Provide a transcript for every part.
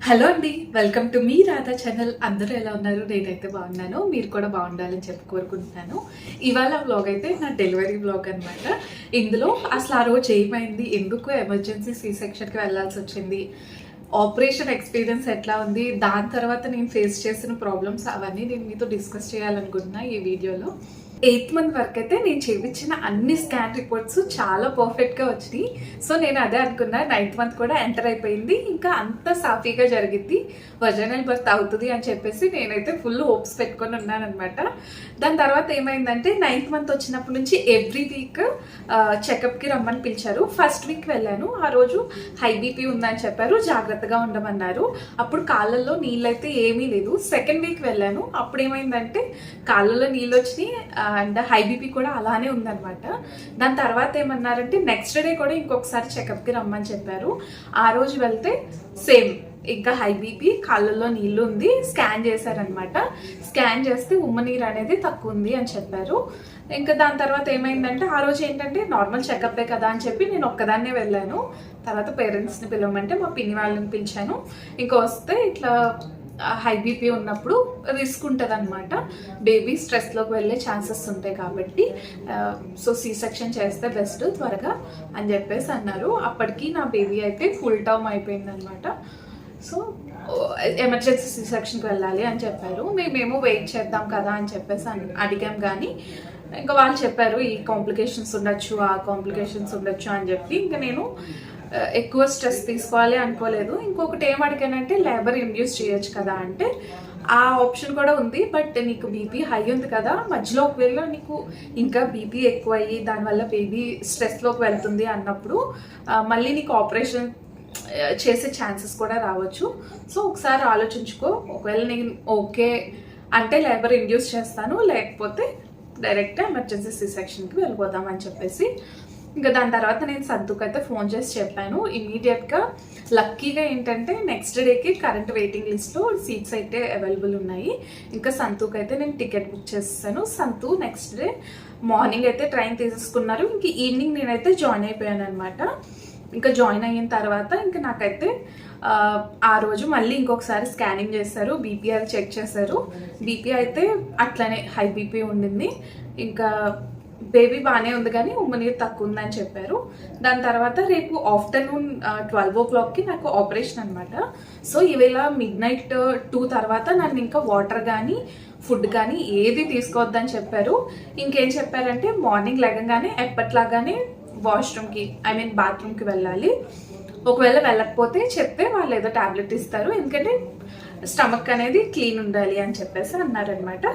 Hello అండి, welcome to me Radha channel. అందరూ ఎలా ఉన్నారు? నేనైతే బాగున్నాను, మీరు కూడా బాగుండాలని చెప్పి కోరుకుంటున్నాను. ఇవాళ వ్లాగ్ అయితే నా డెలివరీ వ్లాగ్ అనమాట. ఇందులో అసలు ఆ రోజు ఏమైంది, ఎందుకు ఎమర్జెన్సీ సి సెక్షన్కి వెళ్ళాల్సి వచ్చింది, ఆపరేషన్ ఎక్స్పీరియన్స్ ఎట్లా ఉంది, దాని తర్వాత నేను ఫేస్ చేసిన ప్రాబ్లమ్స్ అవన్నీ నేను మీతో డిస్కస్ చేయాలనుకుంటున్నా ఈ వీడియోలో. 8th మంత్ వరకు అయితే నేను చేయించిన అన్ని స్కాన్ రిపోర్ట్స్ చాలా పర్ఫెక్ట్గా వచ్చినాయి. సో నేను అదే అనుకున్నా, 9th మంత్ కూడా ఎంటర్ అయిపోయింది, ఇంకా అంత సాఫీగా జరిగింది, వజనల్ బర్త్ అవుతుంది అని చెప్పేసి నేనైతే ఫుల్ హోప్స్ పెట్టుకొని ఉన్నానమాట. దాని తర్వాత ఏమైందంటే 9th మంత్ వచ్చినప్పటి నుంచి ఎవ్రీ వీక్ చెకప్కి రమ్మని పిలిచారు. ఫస్ట్ వీక్ వెళ్ళాను, ఆ రోజు హై బీపీ ఉందని చెప్పారు, జాగ్రత్తగా ఉండమన్నారు. అప్పుడు కాళ్ళల్లో నీళ్ళు అయితే ఏమీ లేదు. సెకండ్ వీక్ వెళ్ళాను, అప్పుడు ఏమైందంటే కాళ్ళల్లో నీళ్ళు వచ్చినాయి అండ్ హై బీపీ కూడా అలానే ఉందన్నమాట. దాని తర్వాత ఏమన్నారంటే నెక్స్ట్ డే కూడా ఇంకొకసారి చెకప్కి రమ్మని చెప్పారు. ఆ రోజు వెళ్తే సేమ్ ఇంకా హై బీపీ, కాళ్ళల్లో నీళ్ళు ఉంది, స్కాన్ చేశారనమాట. స్కాన్ చేస్తే ఉమ్మనీరు అనేది తక్కువ ఉంది అని చెప్పారు. ఇంకా దాని తర్వాత ఏమైందంటే ఆ రోజు ఏంటంటే నార్మల్ చెకప్పే కదా అని చెప్పి నేను ఒక్కదాన్నే వెళ్ళాను. తర్వాత పేరెంట్స్ని పిలవమంటే మా పిన్ని వాళ్ళని పిలిచాను. ఇంకా వస్తే ఇట్లా హై బీపీ ఉన్నప్పుడు రిస్క్ ఉంటుంది అనమాట, బేబీ స్ట్రెస్లోకి వెళ్ళే ఛాన్సెస్ ఉంటాయి కాబట్టి సో సి సెక్షన్ చేస్తే బెస్ట్ త్వరగా అని చెప్పేసి అన్నారు. అప్పటికి నా బేబీ అయితే ఫుల్ టర్మ్ అయిపోయింది అనమాట. సో ఎమర్జెన్సీ సి సెక్షన్కి వెళ్ళాలి అని చెప్పారు. మేమేమో వెయిట్ చేద్దాం కదా అని చెప్పేసి అడిగాం, కానీ ఇంకా వాళ్ళు చెప్పారు ఈ కాంప్లికేషన్స్ ఉండొచ్చు, ఆ కాంప్లికేషన్స్ ఉండొచ్చు అని చెప్పి ఇంకా నేను ఎక్కువ స్ట్రెస్ తీసుకోవాలి అనుకోలేదు. ఇంకొకటి ఏం అడిగానంటే లేబర్ ఇండ్యూస్ చేయొచ్చు కదా అంటే ఆ ఆప్షన్ కూడా ఉంది, బట్ నీకు బీపీ హై ఉంది కదా, మధ్యలో ఒకవేళ నీకు ఇంకా బీపీ ఎక్కువ అయ్యి దానివల్ల బేబీ స్ట్రెస్లోకి వెళ్తుంది అన్నప్పుడు మళ్ళీ నీకు ఆపరేషన్ చేసే ఛాన్సెస్ కూడా రావచ్చు. సో ఒకసారి ఆలోచించుకో, ఒకవేళ నేను ఓకే అంటే లేబర్ ఇండ్యూస్ చేస్తాను, లేకపోతే డైరెక్ట్ ఎమర్జెన్సీ సి సెక్షన్కి వెళ్ళిపోతామని చెప్పేసి ఇంకా దాని తర్వాత నేను సంతుకు అయితే ఫోన్ చేసి చెప్పాను. ఇమీడియట్గా లక్కీగా ఏంటంటే నెక్స్ట్ డేకి కరెంట్ వెయిటింగ్ లిస్ట్లో సీట్స్ అయితే అవైలబుల్ ఉన్నాయి. ఇంకా సంతుకు అయితే నేను టికెట్ బుక్ చేస్తాను. సంతు నెక్స్ట్ డే మార్నింగ్ అయితే ట్రైన్ తీసేసుకున్నారు. ఇంక ఈవినింగ్ నేనైతే జాయిన్ అయిపోయాను అనమాట. ఇంకా జాయిన్ అయిన తర్వాత ఇంకా నాకైతే ఆ రోజు మళ్ళీ ఇంకొకసారి స్కానింగ్ చేశారు, బీపీ అది చెక్ చేశారు. బీపీ అయితే అట్లనే హై బీపీ ఉండింది. ఇంకా బేబీ బాగానే ఉంది కానీ ఉమ్మనీరు తక్కువ ఉందని చెప్పారు. దాని తర్వాత రేపు ఆఫ్టర్నూన్ 12 o'clockకి నాకు ఆపరేషన్ అనమాట. సో ఈవేళ మిడ్నైట్ 2 తర్వాత నన్ను ఇంకా వాటర్ కానీ ఫుడ్ కానీ ఏది తీసుకోవద్దని చెప్పారు. ఇంకేం చెప్పారంటే మార్నింగ్ లెగంగానే ఎప్పట్లాగానే వాష్రూమ్కి బాత్రూమ్కి వెళ్ళాలి. ఒకవేళ వెళ్ళకపోతే చెప్తే వాళ్ళు ఏదో టాబ్లెట్ ఇస్తారు, ఎందుకంటే స్టమక్ అనేది క్లీన్ ఉండాలి అని చెప్పేసి అన్నారనమాట.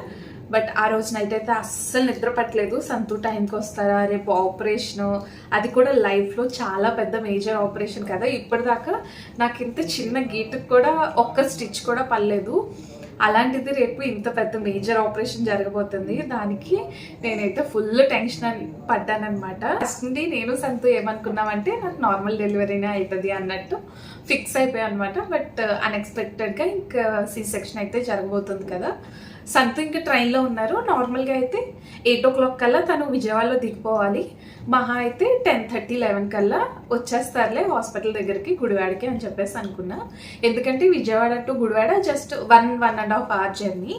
బట్ ఆ రోజు నైట్ అయితే అస్సలు నిద్ర పట్టలేదు. సంతు టైంకి వస్తారా, రేపు ఆపరేషను, అది కూడా లైఫ్లో చాలా పెద్ద మేజర్ ఆపరేషన్ కదా, ఇప్పటిదాకా నాకు ఇంత చిన్న గీటుకు కూడా ఒక్క స్టిచ్ కూడా పడలేదు, అలాంటిది రేపు ఇంత పెద్ద మేజర్ ఆపరేషన్ జరగబోతుంది. దానికి నేనైతే ఫుల్ టెన్షన్ పడ్డానమాట. ఫస్ట్ నుండి నేను సంతు ఏమనుకున్నామంటే నాకు నార్మల్ డెలివరీనే అవుతుంది అన్నట్టు ఫిక్స్ అయిపోయాను అనమాట. బట్ అన్ఎక్స్పెక్టెడ్గా ఇంకా సి సెక్షన్ అయితే జరగబోతుంది కదా. సంతు ఇంకా ట్రైన్లో ఉన్నారు. నార్మల్గా అయితే 8 o'clock కల్లా తను విజయవాడలో దిగిపోవాలి. మహా అయితే 10:30, 11 కల్లా వచ్చేస్తారులే హాస్పిటల్ దగ్గరికి, గుడివాడకి అని చెప్పేసి అనుకున్నా. ఎందుకంటే Vijayawada to Gudivada just 1.5 hour journey.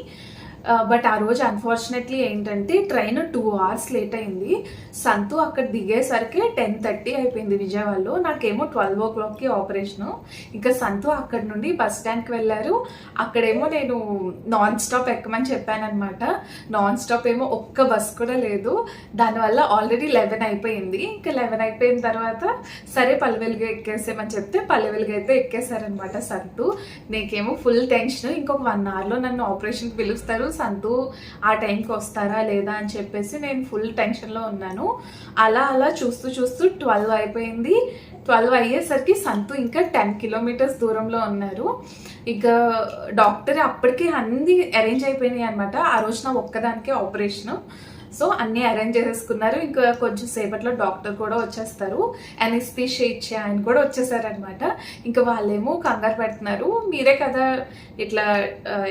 But ఆ రోజు అన్ఫార్చునేట్లీ ఏంటంటే ట్రైన్ 2 hours లేట్ అయింది. సంతు అక్కడ దిగేసరికి 10:30 అయిపోయింది విజయవాడలో. నాకేమో 12 o'clockకి ఆపరేషను. ఇంకా సంతు అక్కడ నుండి బస్ స్టాండ్కి వెళ్ళారు. అక్కడేమో నేను నాన్ స్టాప్ ఎక్కమని చెప్పాను అనమాట. నాన్ స్టాప్ ఏమో ఒక్క బస్ కూడా లేదు. దానివల్ల ఆల్రెడీ 11 అయిపోయింది. ఇంకా 11 అయిపోయిన తర్వాత సరే పల్లెవెలుగు ఎక్కేసామని చెప్తే పల్లెవెలుగు అయితే ఎక్కేసారనమాట సంతు. నీకేమో ఫుల్ టెన్షన్, ఇంకొక 1 hourలో నన్ను ఆపరేషన్కి పిలుస్తారు, సంతు ఆ టైంకి వస్తారా లేదా అని చెప్పేసి నేను ఫుల్ టెన్షన్లో ఉన్నాను. అలా చూస్తూ 12 అయిపోయింది. 12 అయ్యేసరికి సంతు ఇంకా 10 kilometers దూరంలో ఉన్నారు. ఇక డాక్టర్ అప్పటికే అన్ని అరేంజ్ అయిపోయినాయి అనమాట. ఆ రోజు నా ఒక్కదానికే ఆపరేషను. సో అన్నీ అరేంజ్ చేసేసుకున్నారు. ఇంకా కొంచెం సేపట్లో డాక్టర్ కూడా వచ్చేస్తారు, అనెస్థీషియా ఇచ్చే ఆయన కూడా వచ్చేసారనమాట. ఇంకా వాళ్ళేమో కంగారు పెడుతున్నారు, మీరే కదా ఇట్లా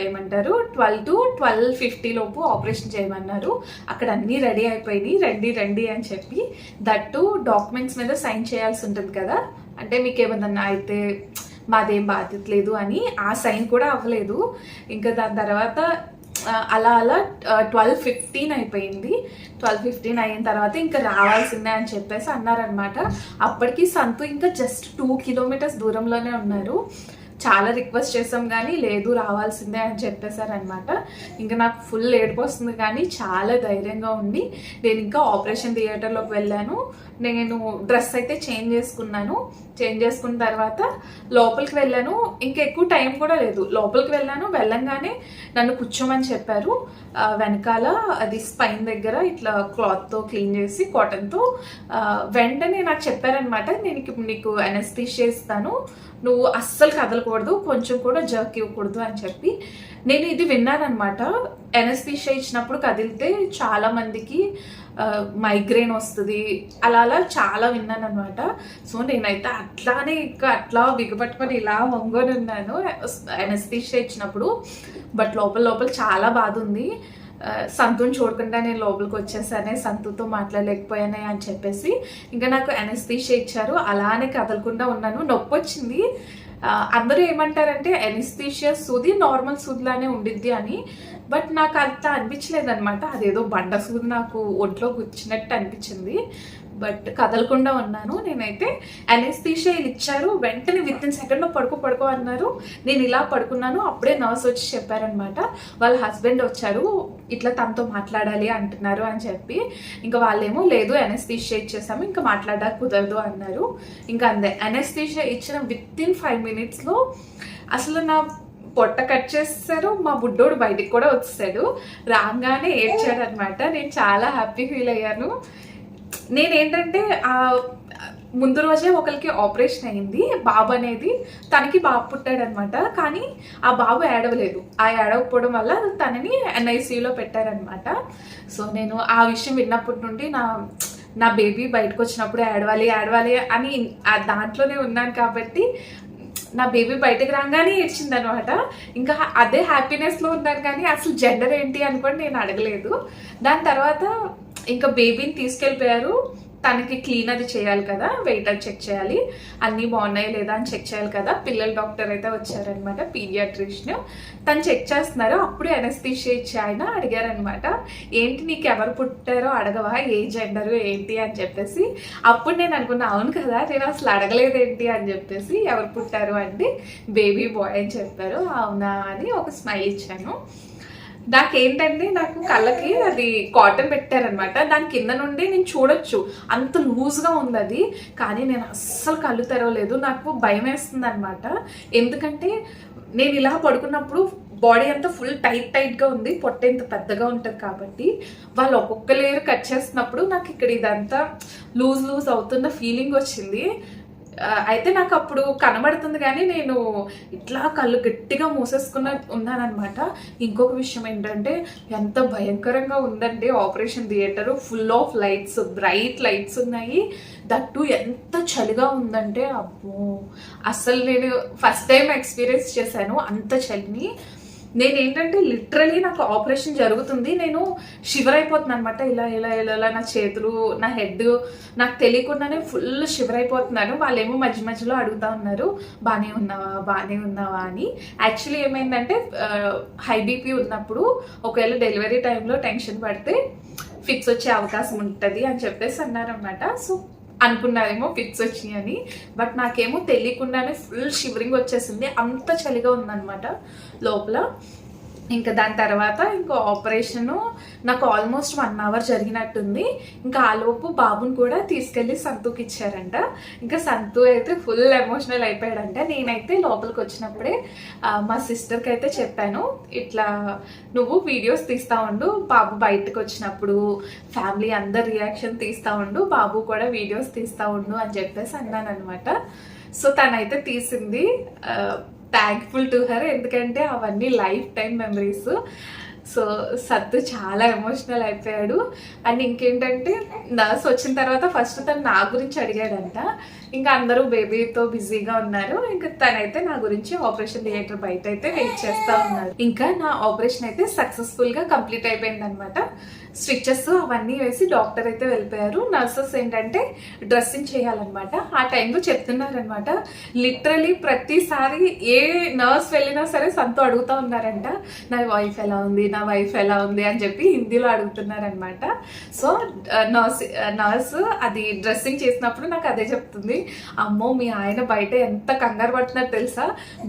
ఏమంటారు 12 to 12:50 లోపు ఆపరేషన్ చేయమన్నారు, అక్కడ అన్నీ రెడీ అయిపోయినాయి, రండి అని చెప్పి. దట్టు డాక్యుమెంట్స్ మీద సైన్ చేయాల్సి ఉంటుంది కదా, అంటే మీకు ఏమన్నా అయితే మాదేం బాధ్యత లేదు అని ఆ సైన్ కూడా అవ్వలేదు. ఇంకా దాని తర్వాత అలా 12:15 అయిపోయింది. 12:15 అయిన తర్వాత ఇంకా రావాల్సిందే అని చెప్పేసి అన్నారనమాట. అప్పటికి సంతు ఇంకా జస్ట్ 2 కిలోమీటర్స్ దూరంలోనే ఉన్నారు. చాలా రిక్వెస్ట్ చేసాం కానీ లేదు రావాల్సిందే అని చెప్పేశారనమాట. ఇంకా నాకు ఫుల్ ఏడుపు వస్తుంది కానీ చాలా ధైర్యంగా ఉండి నేను ఇంకా ఆపరేషన్ థియేటర్లోకి వెళ్ళాను. నేను డ్రెస్ అయితే చేంజ్ చేసుకున్నాను. చేంజ్ చేసుకున్న తర్వాత లోపలికి వెళ్ళాను. ఇంకా ఎక్కువ టైం కూడా లేదు. లోపలికి వెళ్ళంగానే నన్ను కూర్చోమని చెప్పారు. వెనకాల అది స్పైన్ దగ్గర ఇట్లా క్లాత్తో క్లీన్ చేసి కాటన్తో వెంటనే నాకు చెప్పారనమాట, నేను ఇప్పుడు నీకు అనెస్థీషియా ఇస్తాను, నువ్వు అస్సలు కదలకూడదు, కొంచెం కూడా జర్క్ ఇవ్వకూడదు అని చెప్పి. నేను ఇది విన్నానమాట. అనెస్థీషియా ఇచ్చినప్పుడు కదిలితే చాలా మందికి మైగ్రేన్ వస్తుంది, అలా చాలా విన్నాను అనమాట. సో నేనైతే అట్లానే ఇంకా అట్లా బిగపట్టుకొని ఇలా వంగొని ఉన్నాను అనెస్థీషియా ఇచ్చినప్పుడు. బట్ లోపల చాలా బాధ ఉంది. సంతుని చూడకుండా నేను లోపలికి వచ్చేసానే, సంతుతో మాట్లాడలేకపోయానే అని చెప్పేసి ఇంకా నాకు అనెస్థీషియా ఇచ్చారు. అలానే కదలకుండా ఉన్నాను. నొప్పి వచ్చింది. అందరూ ఏమంటారంటే అనెస్థీషియా సూది నార్మల్ సూదిలానే ఉండిద్ది అని. బట్ నాకు అంత అనిపించలేదు అనమాట. అదేదో బండ సూది నాకు ఒంట్లో గుచ్చినట్టు అనిపించింది. బట్ కదలకుండా ఉన్నాను. నేనైతే అనెస్థీషియా ఇచ్చారు. వెంటనే వితిన్ సెకండ్లో పడుకో అన్నారు. నేను ఇలా పడుకున్నాను. అప్పుడే నర్స్ వచ్చి చెప్పారనమాట, వాళ్ళ హస్బెండ్ వచ్చారు, ఇట్లా తనతో మాట్లాడాలి అంటున్నారు అని చెప్పి. ఇంకా వాళ్ళేమో లేదు అనెస్థీషియా ఇచ్చేసాము, ఇంకా మాట్లాడడానికి కుదరదు అన్నారు. ఇంకా అంతే, అనెస్థీషియా ఇచ్చిన వితిన్ 5 minutesలో అసలు నా పొట్ట కట్ చేస్తారు. మా బుడ్డోడు బయటికి కూడా వచ్చేసాడు. రాగానే ఏడ్చాడు అనమాట. నేను చాలా హ్యాపీ ఫీల్ అయ్యాను. నేనేంటంటే ముందు రోజే ఒకరికి ఆపరేషన్ అయింది. బాబు అనేది తనకి బాబు పుట్టాడనమాట. కానీ ఆ బాబు ఏడవలేదు. ఆ ఏడవకపోవడం వల్ల తనని NICUలో పెట్టారనమాట. సో నేను ఆ విషయం విన్నప్పటి నుండి నా బేబీ బయటకు వచ్చినప్పుడు ఏడవాలి అని దాంట్లోనే ఉన్నాను కాబట్టి నా బేబీ బయటకు రాగానే ఏడ్చింది అనమాట. ఇంకా అదే హ్యాపీనెస్లో ఉన్నాను కానీ అసలు జెండర్ ఏంటి అని కూడా నేను అడగలేదు. దాని తర్వాత ఇంకా బేబీని తీసుకెళ్ళిపోయారు. తనకి క్లీన్ అది చేయాలి కదా, వెయిట్ అది చెక్ చేయాలి, అన్నీ బాగున్నాయి లేదా అని చెక్ చేయాలి కదా. పిల్లల డాక్టర్ అయితే వచ్చారనమాట, పీడియాట్రిషియన్. తను చెక్ చేస్తున్నారు. అప్పుడే అనెస్థీషియా ఇచ్చి ఆయన అడిగారనమాట, ఏంటి నీకు ఎవరు పుట్టారో అడగవా, ఏ జెండరు ఏంటి అని చెప్పేసి. అప్పుడు నేను అనుకున్నా, అవును కదా నేను అసలు అడగలేదేంటి అని చెప్పేసి. ఎవరు పుట్టారు అంటే బేబీ బాయ్ అని చెప్పారు. అవునా అని ఒక స్మైల్ ఇచ్చాను. నాకేంటంటే నాకు కళ్ళకి అది కాటన్ పెట్టారనమాట. దాని కింద నుండి నేను చూడొచ్చు, అంత లూజ్గా ఉంది అది. కానీ నేను అస్సలు కళ్ళు తెరవలేదు. నాకు భయం వేస్తుంది అనమాట. ఎందుకంటే నేను ఇలా పడుకున్నప్పుడు బాడీ అంతా ఫుల్ టైట్గా ఉంది, పొట్ట ఇంత పెద్దగా ఉంటుంది కాబట్టి వాళ్ళు ఒక్కొక్క లేయర్ కట్ చేస్తున్నప్పుడు నాకు ఇక్కడ ఇదంతా లూజ్ అవుతున్న ఫీలింగ్ వచ్చింది. అయితే నాకు అప్పుడు కనబడుతుంది కానీ నేను ఇట్లా కళ్ళు గట్టిగా మూసేసుకున్న ఉన్నానమాట. ఇంకొక విషయం ఏంటంటే ఎంత భయంకరంగా ఉందంటే operation theatre full of lights, bright lights ఉన్నాయి. దట్టు ఎంత చలిగా ఉందంటే అబ్బో, అసలు నేను ఫస్ట్ టైం ఎక్స్పీరియన్స్ చేశాను అంత చలిని. నేనేంటంటే లిటరలీ నాకు ఆపరేషన్ జరుగుతుంది, నేను షివర్ అయిపోతున్నాను అనమాట. ఇలా నా చేతులు, నా హెడ్ నాకు తెలియకుండానే ఫుల్ షివర్ అయిపోతున్నాను. వాళ్ళేమో మధ్యలో అడుగుతా ఉన్నారు, బాగానే ఉన్నావా అని. యాక్చువల్లీ ఏమైందంటే హై బీపీ ఉన్నప్పుడు ఒకవేళ డెలివరీ టైంలో టెన్షన్ పడితే ఫిక్స్ వచ్చే అవకాశం ఉంటుంది అని చెప్పేసి అన్నారనమాట. సో అనుకున్నారేమో ఫిక్స్ వచ్చినాయి అని. బట్ నాకేమో తెలియకుండానే ఫుల్ షివరింగ్ వచ్చేసింది, అంత చలిగా ఉందన్నమాట లోపల. ఇంకా దాని తర్వాత ఇంకో ఆపరేషను నాకు ఆల్మోస్ట్ 1 hour జరిగినట్టుంది. ఇంకా ఆలోపు బాబుని కూడా తీసుకెళ్ళి సంతుకి ఇచ్చారంట. ఇంకా సంతు అయితే ఫుల్ ఎమోషనల్ అయిపోయాడంట. నేనైతే లోపలికి వచ్చినప్పుడే మా సిస్టర్కి అయితే చెప్పాను, ఇట్లా నువ్వు వీడియోస్ తీస్తూ ఉండు, బాబు బయటకు వచ్చినప్పుడు ఫ్యామిలీ అందరు రియాక్షన్ తీస్తూ ఉండు, బాబు కూడా వీడియోస్ తీస్తూ ఉండు అని చెప్పేసి అన్నాను అనమాట. సో తనైతే తీసింది. థ్యాంక్ఫుల్ టు హర్, ఎందుకంటే అవన్నీ లైఫ్ టైం మెమరీస్. సో సత్తు చాలా ఎమోషనల్ అయిపోయాడు. అండ్ ఇంకేంటంటే నర్స్ వచ్చిన తర్వాత ఫస్ట్ తను నా గురించి అడిగాడంట. ఇంకా అందరూ బేబీతో బిజీగా ఉన్నారు. ఇంకా తనైతే నా గురించి ఆపరేషన్ థియేటర్ బయట అయితే వెయిట్ చేస్తూ ఉన్నారు. ఇంకా నా ఆపరేషన్ అయితే సక్సెస్ఫుల్గా కంప్లీట్ అయిపోయింది అనమాట. స్టిచెస్ అవన్నీ వేసి డాక్టర్ అయితే వెళ్ళిపోయారు. నర్సెస్ ఏంటంటే డ్రెస్సింగ్ చేయాలన్నమాట. ఆ టైంలో చెప్తున్నారనమాట, లిటరలీ ప్రతిసారి ఏ నర్స్ వెళ్ళినా సరే సంతో అడుగుతూ ఉన్నారంట, నా వైఫ్ ఎలా ఉంది అని చెప్పి హిందీలో అడుగుతున్నారనమాట. సో నర్స్ అది డ్రెస్సింగ్ చేసినప్పుడు నాకు అదే చెప్తుంది, అమ్మో మీ ఆయన బయట ఎంత కంగారు పడుతున్నారు తెలుసా,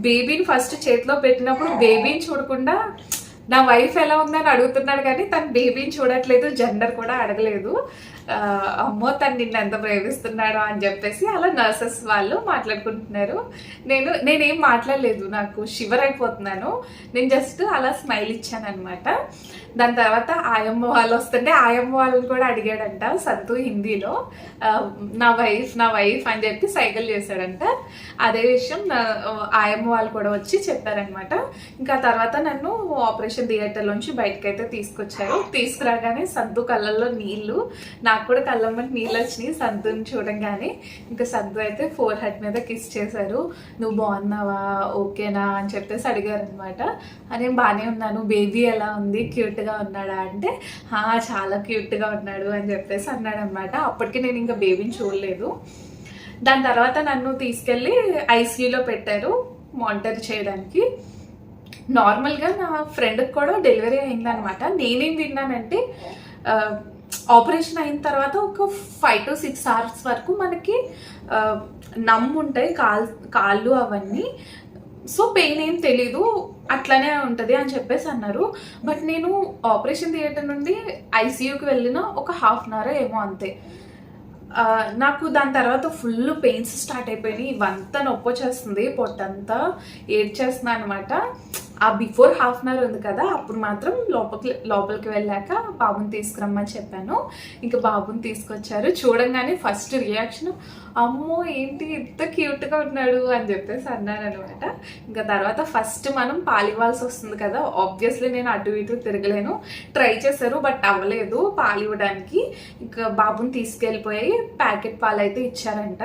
బేబీని ఫస్ట్ చేతిలో పెట్టినప్పుడు బేబీని చూడకుండా నా వైఫ్ ఎలా ఉందని అడుగుతున్నాడు, కానీ తను బేబీని చూడట్లేదు, జెండర్ కూడా అడగలేదు. అమ్మో తను నిన్ను ఎంత ప్రేమిస్తున్నాడో అని చెప్పేసి అలా నర్సెస్ వాళ్ళు మాట్లాడుకుంటున్నారు. నేనేం మాట్లాడలేదు, నాకు షివర్ అయిపోతున్నాను. నేను జస్ట్ అలా స్మైల్ ఇచ్చాను అనమాట. దాని తర్వాత ఆయమ్మ వాళ్ళు వస్తుంటే ఆయమ్మ వాళ్ళని కూడా అడిగాడంట సంతు హిందీలో, నా వైఫ్ అని చెప్పి సైకిల్ చేశాడంట. అదే విషయం ఆయమ్మ వాళ్ళు కూడా వచ్చి చెప్పారనమాట. ఇంకా తర్వాత నన్ను ఆపరేషన్ థియేటర్లోంచి బయటకైతే తీసుకొచ్చారు. తీసుకురాగానే సంతు కళ్ళల్లో నీళ్ళు, నాకు కూడా కళ్ళమ్మటి నీళ్ళు వచ్చినాయి సంతుని చూడంగానే. ఇంకా సంతు అయితే ఫోర్ హెడ్ మీద కిస్ చేశారు. నువ్వు బాగున్నావా, ఓకేనా అని చెప్పేసి అడిగారు అనమాట. నేను బాగానే ఉన్నాను, బేబీ ఎలా ఉంది, క్యూట్గా ఉన్నాడా అంటే చాలా క్యూట్గా ఉన్నాడు అని చెప్పేసి అన్నాడు అనమాట. అప్పటికి నేను ఇంకా బేబీని చూడలేదు. దాని తర్వాత నన్ను తీసుకెళ్ళి ఐసీయూలో పెట్టారు మానిటర్ చేయడానికి. నార్మల్గా నా ఫ్రెండ్కి కూడా డెలివరీ అయిందనమాట. నేనేం విన్నానంటే ఆపరేషన్ అయిన తర్వాత ఒక 5 to 6 hours వరకు మనకి నమ్ము ఉంటాయి కాళ్ళు అవన్నీ. సో పెయిన్ ఏం తెలీదు, అట్లనే ఉంటుంది అని చెప్పేసి అన్నారు. బట్ నేను ఆపరేషన్ థియేటర్ నుండి ఐసీయూకి వెళ్ళిన ఒక 1/2 hour ఏమో అంతే. నాకు దాని తర్వాత ఫుల్ పెయిన్స్ స్టార్ట్ అయిపోయినాయి, ఇవంతా నొప్పి వచ్చేస్తుంది, పొట్టంతా ఏడ్చేస్తున్నాను అనమాట. ఆ బిఫోర్ 1/2 hour ఉంది కదా, అప్పుడు మాత్రం లోపలికి వెళ్ళాక బాబుని తీసుకురమ్మని చెప్పాను. ఇంకా బాబుని తీసుకొచ్చారు. చూడంగానే ఫస్ట్ రియాక్షన్, అమ్మో ఏంటి ఇంత క్యూట్గా ఉన్నాడు అని చెప్పేసి అన్నాను అనమాట. ఇంకా తర్వాత ఫస్ట్ మనం పాలివ్వాల్సి వస్తుంది కదా, ఆబ్వియస్లీ నేను అటు ఇటు తిరగలేను. ట్రై చేశారు బట్ అవ్వలేదు పాలివ్వడానికి. ఇంకా బాబుని తీసుకెళ్ళిపోయి ప్యాకెట్ పాలు అయితే ఇచ్చారంట.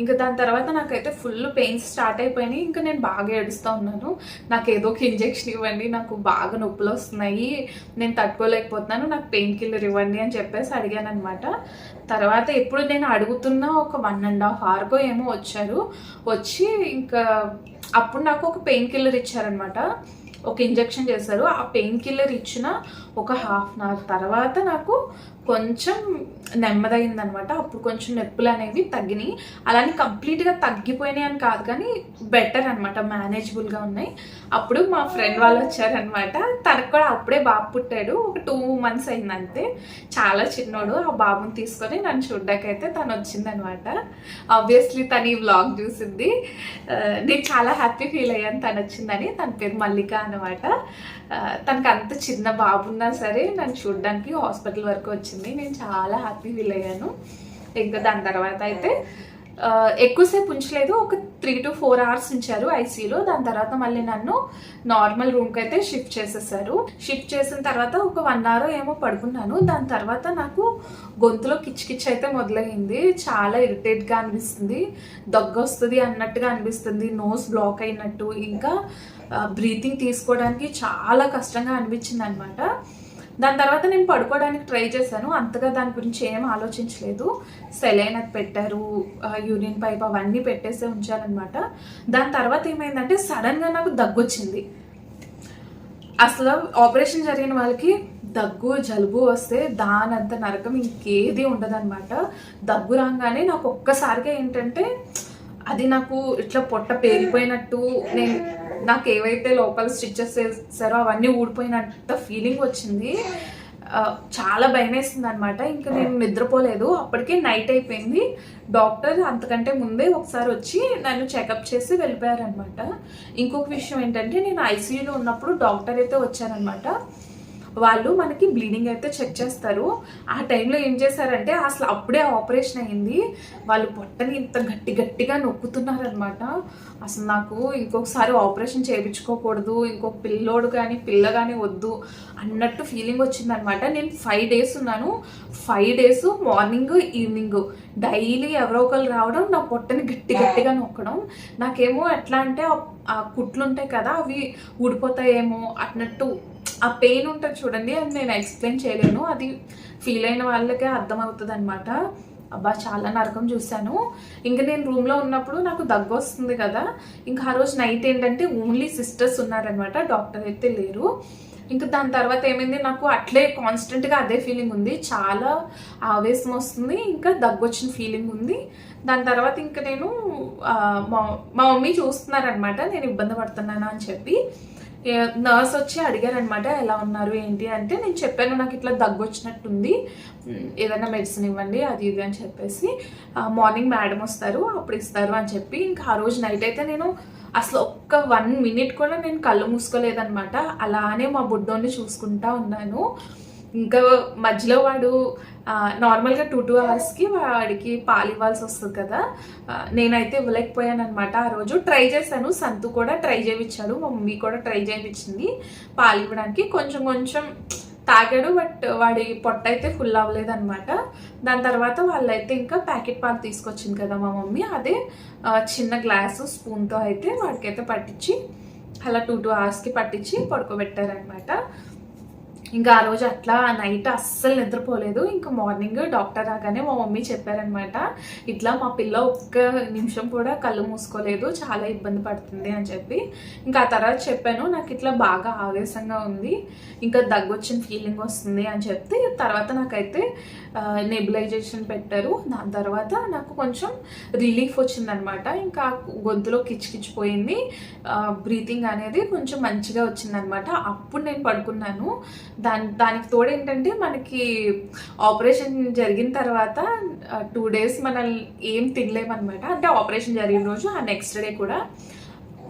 ఇంకా దాని తర్వాత నాకైతే ఫుల్ పెయిన్స్ స్టార్ట్ అయిపోయినాయి. ఇంకా నేను బాగా ఏడుస్తూ ఉన్నాను, నాకు ఏదో ఒక ఇంజెక్షన్ ఇవ్వండి, నాకు బాగా నొప్పులు వస్తున్నాయి, నేను తట్టుకోలేకపోతున్నాను, నాకు పెయిన్ కిల్లర్ ఇవ్వండి అని చెప్పేసి అడిగాను అనమాట. తర్వాత ఎప్పుడు నేను అడుగుతున్నా ఒక 1.5 hour ఏమో వచ్చారు. వచ్చి ఇంకా అప్పుడు నాకు ఒక పెయిన్ కిల్లర్ ఇచ్చారనమాట, ఒక ఇంజెక్షన్ చేశారు. ఆ పెయిన్ కిల్లర్ ఇచ్చిన ఒక 1/2 hour తర్వాత నాకు కొంచెం నెమ్మదైందనమాట. అప్పుడు కొంచెం నొప్పులు అనేవి తగ్గినాయి. అలానే కంప్లీట్గా తగ్గిపోయినాయి అని కాదు, కానీ బెటర్ అనమాట, మేనేజబుల్గా ఉన్నాయి. అప్పుడు మా ఫ్రెండ్ వాళ్ళు వచ్చారనమాట. తనకు కూడా అప్పుడే బాబు పుట్టాడు, ఒక 2 months అయిందంతే, చాలా చిన్నోడు. ఆ బాబుని తీసుకొని నన్ను చూడ్డాకైతే తను వచ్చిందనమాట. ఆబ్వియస్లీ తను ఈ వ్లాగ్ చూసింది. నేను చాలా హ్యాపీ ఫీల్ అయ్యాను తను వచ్చిందని. తన పేరు మల్లిక అనమాట. తనకు అంత చిన్న బాబున్నా సరే నన్ను చూడడానికి హాస్పిటల్ వరకు వచ్చింది. నేను చాలా హ్యాపీ ఫీల్ అయ్యాను. ఇంకా దాని తర్వాత అయితే ఎక్కువసేపు ఉంచలేదు, ఒక 3 to 4 hours ఉంచారు ఐసీయూలో. దాని తర్వాత మళ్ళీ నన్ను నార్మల్ రూమ్కి అయితే షిఫ్ట్ చేసేసారు. షిఫ్ట్ చేసిన తర్వాత ఒక 1 hour ఏమో పడుకున్నాను. దాని తర్వాత నాకు గొంతులో కిచ్ అయితే మొదలైంది. చాలా ఇరిటేట్గా అనిపిస్తుంది, దగ్గు వస్తుంది అన్నట్టుగా అనిపిస్తుంది, నోస్ బ్లాక్ అయినట్టు, ఇంకా బ్రీతింగ్ తీసుకోవడానికి చాలా కష్టంగా అనిపించింది అనమాట. దాని తర్వాత నేను పడుకోవడానికి ట్రై చేశాను, అంతగా దాని గురించి ఏం ఆలోచించలేదు. సెలైన్ అది పెట్టారు, యూరిన్ పైప్ అవన్నీ పెట్టేసి ఉంచారనమాట. దాని తర్వాత ఏమైందంటే సడన్గా నాకు దగ్గు వచ్చింది. అసలు ఆపరేషన్ జరిగిన వాళ్ళకి దగ్గు జలుబు వస్తే దానంత నరకం ఇంకేది ఉండదన్నమాట. దగ్గు రాగానే నాకు ఒక్కసారిగా ఏంటంటే అది నాకు ఇట్లా పొట్ట పేరిపోయినట్టు, నాకు ఏవైతే లోపల స్టిచెస్ చేస్తారో అవన్నీ ఊడిపోయినంత ఫీలింగ్ వచ్చింది. చాలా భయం వేస్తుంది అనమాట. ఇంకా నేను నిద్రపోలేదు, అప్పటికే నైట్ అయిపోయింది. డాక్టర్ అంతకంటే ముందే ఒకసారి వచ్చి నన్ను చెకప్ చేసి వెళ్ళిపోయారనమాట. ఇంకొక విషయం ఏంటంటే నేను ఐసీయూలో ఉన్నప్పుడు డాక్టర్ అయితే వచ్చారనమాట. వాళ్ళు మనకి బ్లీడింగ్ అయితే చెక్ చేస్తారు. ఆ టైంలో ఏం చేశారంటే అసలు అప్పుడే ఆపరేషన్ అయింది, వాళ్ళు పొట్టని ఇంత గట్టిగా నొక్కుతున్నారనమాట. అసలు నాకు ఇంకొకసారి ఆపరేషన్ చేయించుకోకూడదు, ఇంకొక పిల్లోడు కానీ పిల్ల కానీ వద్దు అన్నట్టు ఫీలింగ్ వచ్చిందనమాట. నేను 5 days ఉన్నాను. 5 days మార్నింగ్ ఈవినింగ్ డైలీ ఎవరో ఒకరు రావడం, నా పొట్టని గట్టిగా నొక్కడం. నాకేమో ఎట్లా అంటే ఆ కుట్లు ఉంటాయి కదా, అవి ఊడిపోతాయేమో అన్నట్టు ఆ పెయిన్ ఉంటుంది చూడండి, అది నేను ఎక్స్ప్లెయిన్ చేయలేను. అది ఫీల్ అయిన వాళ్ళకే అర్థమవుతుంది అనమాట. అబ్బా చాలా నరకం చూశాను. ఇంకా నేను రూమ్లో ఉన్నప్పుడు నాకు దగ్గు వస్తుంది కదా, ఇంకా ఆ రోజు నైట్ ఏంటంటే ఓన్లీ సిస్టర్స్ ఉన్నారనమాట, డాక్టర్ అయితే లేరు. ఇంకా దాని తర్వాత ఏమైంది, నాకు అట్లే కాన్స్టెంట్గా అదే ఫీలింగ్ ఉంది, చాలా ఆవేశం వస్తుంది, ఇంకా దగ్గు వచ్చిన ఫీలింగ్ ఉంది. దాని తర్వాత ఇంకా నేను మా మమ్మీ చూస్తున్నారనమాట నేను ఇబ్బంది పడుతున్నాను అని చెప్పి. నర్స్ వచ్చి అడిగారనమాట ఎలా ఉన్నారు ఏంటి అంటే, నేను చెప్పాను నాకు ఇట్లా దగ్గు వచ్చినట్టుంది, ఏదైనా మెడిసిన్ ఇవ్వండి అది ఇది అని చెప్పేసి. మార్నింగ్ మేడం వస్తారు అప్పుడు ఇస్తారు అని చెప్పి. ఇంకా ఆ రోజు నైట్ అయితే నేను అసలు ఒక్క 1 మినిట్ కూడా నేను కళ్ళు మూసుకోలేదనమాట. అలానే మా బుడ్డోని చూసుకుంటా ఉన్నాను. ఇంకా మధ్యలో వాడు నార్మల్గా 2 అవర్స్కి వాడికి పాలు ఇవ్వాల్సి వస్తుంది కదా, నేనైతే ఇవ్వలేకపోయాను అనమాట. ఆ రోజు ట్రై చేశాను, సంతు కూడా ట్రై చేయించాడు, మా మమ్మీ కూడా ట్రై చేయించింది పాలు ఇవ్వడానికి. కొంచెం కొంచెం తాగాడు, బట్ వాడి పొట్ట అయితే ఫుల్ అవ్వలేదు అనమాట. దాని తర్వాత వాళ్ళైతే ఇంకా ప్యాకెట్ పాలు తీసుకొచ్చింది కదా మా మమ్మీ, అదే చిన్న గ్లాసు స్పూన్తో అయితే వాడికైతే పట్టించి అలా 2 అవర్స్కి పట్టించి పడుకోబెట్టారనమాట. ఇంకా ఆ రోజు అట్లా నైట్ అస్సలు నిద్రపోలేదు. ఇంకా మార్నింగ్ డాక్టర్ రాగానే మా మమ్మీ చెప్పారనమాట, ఇట్లా మా పిల్ల ఒక్క నిమిషం కూడా కళ్ళు మూసుకోలేదు, చాలా ఇబ్బంది పడుతుంది అని చెప్పి. ఇంకా ఆ తర్వాత చెప్పాను నాకు ఇట్లా బాగా ఆవేశంగా ఉంది, ఇంకా దగ్గు వచ్చిన ఫీలింగ్ వస్తుంది అని చెప్తే, తర్వాత నాకైతే నెబులైజేషన్ పెట్టారు. దాని తర్వాత నాకు కొంచెం రిలీఫ్ వచ్చిందనమాట. ఇంకా గొంతులో కిచ్కిచ్చిపోయింది, బ్రీతింగ్ అనేది కొంచెం మంచిగా వచ్చిందనమాట. అప్పుడు నేను పడుకున్నాను. దానికి తోడు ఏంటంటే మనకి ఆపరేషన్ జరిగిన తర్వాత 2 days మనల్ని ఏం తినలేమన్నమాట. అంటే ఆపరేషన్ జరిగిన రోజు ఆ నెక్స్ట్ డే కూడా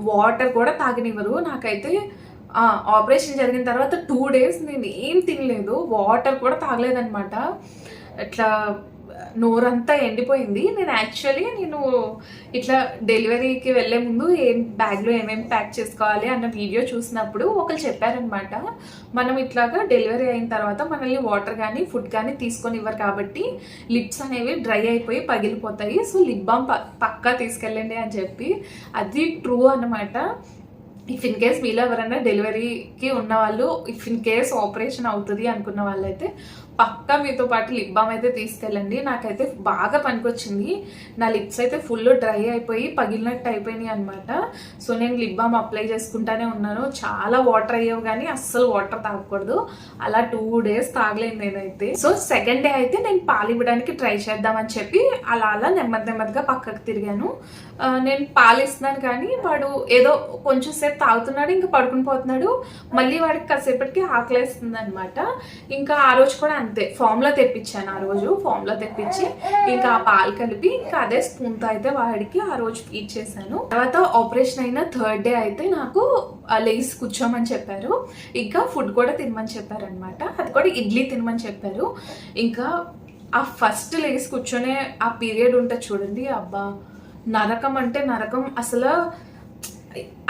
వాటర్ కూడా తాగనివ్వరు. నాకైతే ఆపరేషన్ జరిగిన తర్వాత 2 days నేను ఏం తినలేదు, వాటర్ కూడా తాగలేదనమాట. ఇట్లా నోరంతా ఎండిపోయింది. నేను ఇట్లా డెలివరీకి వెళ్ళే ముందు బ్యాగ్లో ఏమేమి ప్యాక్ చేసుకోవాలి అన్న వీడియో చూసినప్పుడు ఒకరు చెప్పారనమాట, మనం ఇట్లాగా డెలివరీ అయిన తర్వాత మనల్ని వాటర్ కానీ ఫుడ్ కానీ తీసుకొని ఇవ్వరు కాబట్టి లిప్స్ అనేవి డ్రై అయిపోయి పగిలిపోతాయి, సో లిప్ బామ్ పక్కా తీసుకెళ్ళండి అని చెప్పి. అది ట్రూ అనమాట. ఇఫ్ ఇన్ కేస్ మీలో ఎవరైనా డెలివరీకి ఉన్న వాళ్ళు, ఇఫ్ ఇన్ కేస్ ఆపరేషన్ అవుతుంది అనుకున్న వాళ్ళైతే పక్కా మీతో పాటు లిప్ బామ్ అయితే తీసుకెళ్ళండి. నాకైతే బాగా పనికొచ్చింది. నా లిప్స్ అయితే ఫుల్ డ్రై అయిపోయి పగిలినట్టు అయిపోయినాయి అనమాట. సో నేను లిప్ బామ్ అప్లై చేసుకుంటానే ఉన్నాను. చాలా వాటర్ అయ్యావు కానీ అస్సలు వాటర్ తాగకూడదు. అలా 2 days తాగలేదు నేనైతే. సో సెకండ్ డే అయితే నేను పాలు ఇవ్వడానికి ట్రై చేద్దామని చెప్పి అలా నెమ్మదిగా పక్కకు తిరిగాను. నేను పాలు ఇస్తున్నాను కానీ వాడు ఏదో కొంచెం సేపు తాగుతున్నాడు, ఇంకా పడుకుని పోతున్నాడు. మళ్ళీ వాడికి కాసేపటికి ఆకలేస్తుంది అనమాట. ఇంకా ఆ రోజు కూడా అంతే, ఫామ్లో తెప్పించాను. ఆ రోజు ఫామ్లో తెప్పించి ఇంకా ఆ పాలు కలిపి ఇంకా అదే స్పూన్తో అయితే వాడికి ఆ రోజు ఫీడ్ చేశాను. తర్వాత ఆపరేషన్ అయిన 3rd day అయితే నాకు లేసి కూర్చోమని చెప్పారు, ఇంకా ఫుడ్ కూడా తినమని చెప్పారు అనమాట. అది కూడా ఇడ్లీ తినమని చెప్పారు. ఇంకా ఆ ఫస్ట్ లేసి కూర్చొనే ఆ పీరియడ్ ఉంటుంది చూడండి, అబ్బా నరకం అంటే నరకం.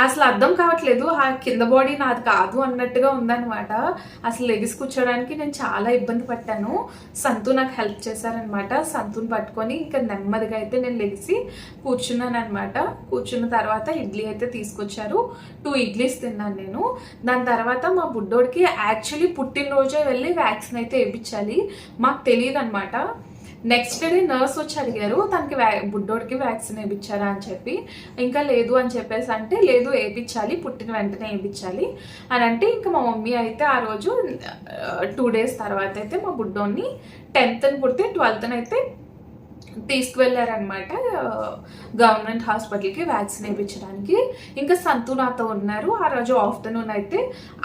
అసలు అర్థం కావట్లేదు, ఆ కింద బాడీ నాది కాదు అన్నట్టుగా ఉందన్నమాట. అసలు లెగిసి కూర్చోడానికి నేను చాలా ఇబ్బంది పడ్డాను. సంతు నాకు హెల్ప్ చేశారనమాట. సంతుని పట్టుకొని ఇంకా నెమ్మదిగా అయితే నేను లెగిసి కూర్చున్నాను అనమాట. కూర్చున్న తర్వాత ఇడ్లీ అయితే తీసుకొచ్చారు, 2 ఇడ్లీస్ తిన్నాను నేను. దాని తర్వాత మా బుడ్డోడికి యాక్చువల్లీ పుట్టినరోజే వెళ్ళి వ్యాక్సిన్ అయితే వేయించాలి, మాకు తెలియదు అనమాట. నెక్స్ట్ డే నర్స్ వచ్చి అడిగారు తనకి బుడ్డోడికి వ్యాక్సిన్ వేయించారా అని చెప్పి. ఇంకా లేదు అని చెప్పేసి అంటే, లేదు వేయించాలి, పుట్టిన వెంటనే వేయించాలి అని అంటే, ఇంకా మా మమ్మీ అయితే ఆ రోజు 2 days తర్వాత అయితే మా బుడ్డోని 10th పుడితే 12th అయితే తీసుకువెళ్ళారనమాట గవర్నమెంట్ హాస్పిటల్కి వ్యాక్సిన్ వేయించడానికి. ఇంకా సంతు నాతో ఉన్నారు. ఆ రోజు ఆఫ్టర్నూన్ అయితే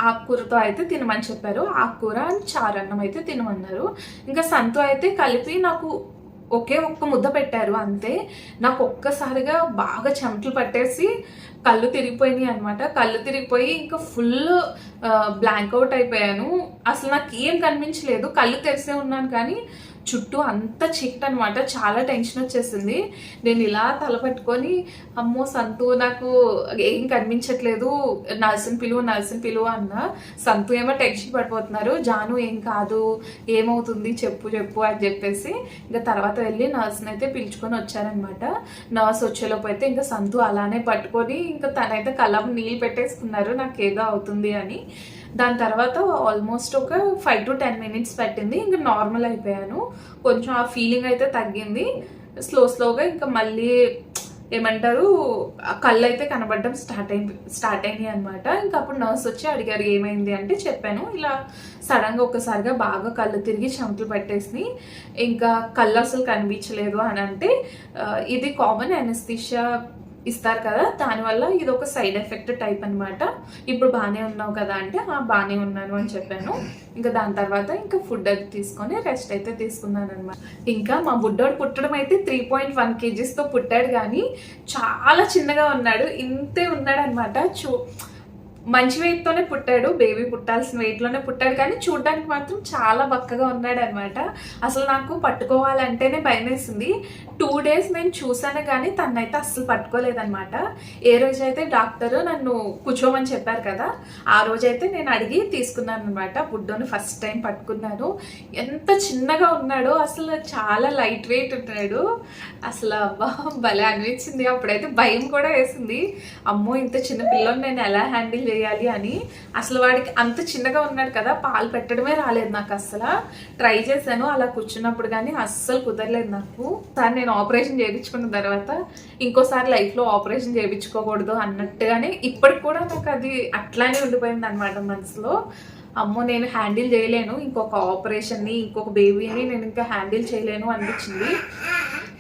ఆకుకూరతో అయితే తినమని చెప్పారు, ఆకుకూర అండ్ చారన్నం అయితే తినమన్నారు. ఇంకా సంతు అయితే కలిపి నాకు ఒక్క ముద్ద పెట్టారు అంతే. నాకు ఒక్కసారిగా బాగా చెమటలు పట్టేసి కళ్ళు తిరిగిపోయినాయి అనమాట. కళ్ళు తిరిగిపోయి ఇంకా ఫుల్ బ్లాంక్ అవుట్ అయిపోయాను. అసలు నాకు ఏం కనిపించలేదు, కళ్ళు తెరిసే ఉన్నాను కానీ చుట్టూ అంత చీకటి అనమాట. చాలా టెన్షన్ వచ్చేసింది. నేను ఇలా తల పట్టుకొని, అమ్మో సంతు నాకు ఏం కనిపించట్లేదు, నర్సుని పిలువు అన్న. సంతు ఏమో టెన్షన్ పడిపోతున్నారు, జాను ఏం కాదు, ఏమవుతుంది చెప్పు అని చెప్పేసి ఇంకా తర్వాత వెళ్ళి నర్సుని అయితే పిలుచుకొని వచ్చారనమాట. నర్స్ వచ్చేలోపు అయితే ఇంకా సంతు అలానే పట్టుకొని ఇంకా తనైతే కళ్ళ నీళ్ళు పెట్టేసుకున్నారు నాకు ఏదో అవుతుంది అని. దాని తర్వాత ఆల్మోస్ట్ ఒక 5 to 10 minutes పట్టింది. ఇంకా నార్మల్ అయిపోయాను. కొంచెం ఆ ఫీలింగ్ అయితే తగ్గింది. స్లోగా ఇంకా మళ్ళీ ఏమంటారు కళ్ళు అయితే కనబడడం స్టార్ట్ అయినాయి అనమాట. ఇంకా అప్పుడు నర్స్ వచ్చి అడిగారు ఏమైంది అంటే చెప్పాను. ఇలా సడన్గా ఒక్కసారిగా బాగా కళ్ళు తిరిగి చెమటలు పట్టేసి ఇంకా కళ్ళు అసలు కనిపించలేదు అని అంటే ఇది కామన్ అనెస్థీషియా ఇస్తారు కదా, దానివల్ల ఇది ఒక సైడ్ ఎఫెక్ట్ టైప్ అనమాట. ఇప్పుడు బాగానే ఉన్నావు కదా అంటే బాగానే ఉన్నాను అని చెప్పాను. ఇంకా దాని తర్వాత ఇంకా ఫుడ్ అది తీసుకొని రెస్ట్ అయితే తీసుకున్నాను అనమాట. ఇంకా మా బుడ్డోడు పుట్టడం అయితే 3.1 kgsతో పుట్టాడు, కానీ చాలా చిన్నగా ఉన్నాడు. ఇంతే ఉన్నాడు అనమాట. మంచి వెయిట్తోనే పుట్టాడు, బేబీ పుట్టాల్సిన వెయిట్లోనే పుట్టాడు, కానీ చూడడానికి మాత్రం చాలా బక్కగా ఉన్నాడు అనమాట. అసలు నాకు పట్టుకోవాలంటేనే భయం వేసింది. 2 days నేను చూసాను కానీ తనైతే అస్సలు పట్టుకోలేదనమాట. ఏ రోజైతే డాక్టర్ నన్ను కూర్చోమని చెప్పారు కదా, ఆ రోజైతే నేను అడిగి తీసుకున్నాను అనమాట. బుడ్డోని ఫస్ట్ టైం పట్టుకున్నాను. ఎంత చిన్నగా ఉన్నాడో, అసలు చాలా లైట్ వెయిట్ ఉన్నాడు. అసలు అబ్బా భలే అనిపించింది. అప్పుడైతే భయం కూడా వేసింది, అమ్మో ఇంత చిన్న పిల్లని నేను ఎలా హ్యాండిల్ చేయాలి అని. అసలు వాడికి అంత చిన్నగా ఉన్నాడు కదా, పాలు పెట్టడమే రాలేదు నాకు. అసలు ట్రై చేశాను అలా కూర్చున్నప్పుడు, కానీ అస్సలు కుదరలేదు నాకు. సార్ నేను ఆపరేషన్ చేయించుకున్న తర్వాత ఇంకోసారి లైఫ్లో ఆపరేషన్ చేయించుకోకూడదు అన్నట్టుగానే ఇప్పటికి కూడా నాకు అది అట్లానే ఉండిపోయింది అనమాట మనసులో. అమ్మో నేను హ్యాండిల్ చేయలేను, ఇంకొక ఆపరేషన్ని ఇంకొక బేబీని నేను ఇంకా హ్యాండిల్ చేయలేను అనిపించింది.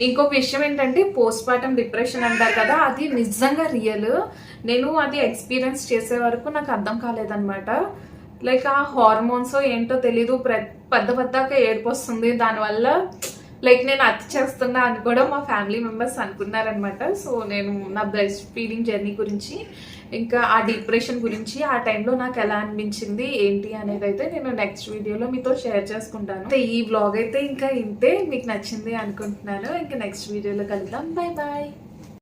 ఇంకొక విషయం ఏంటంటే పోస్ట్ పార్టమ్ డిప్రెషన్ అంటారు కదా, అది నిజంగా రియల్. నేను అది ఎక్స్పీరియన్స్ చేసే వరకు నాకు అర్థం కాలేదన్నమాట. లైక్ ఆ హార్మోన్స్ ఏంటో తెలీదు, పెద్దగా ఏడుపు వస్తుంది. దానివల్ల లైక్ నేను అతి చేస్తున్నా అని కూడా మా ఫ్యామిలీ మెంబర్స్ అనుకున్నారనమాట. సో నేను నా బ్రెస్ట్ ఫీడింగ్ జర్నీ గురించి, ఇంకా ఆ డిప్రెషన్ గురించి, ఆ టైంలో నాకు ఎలా అనిపించింది ఏంటి అనేది అయితే నేను నెక్స్ట్ వీడియోలో మీతో షేర్ చేసుకుంటాను. ఈ వ్లాగ్ అయితే ఇంకా ఇంతే, మీకు నచ్చింది అనుకుంటున్నాను. ఇంకా నెక్స్ట్ వీడియోలో కలుద్దాం. Bye bye.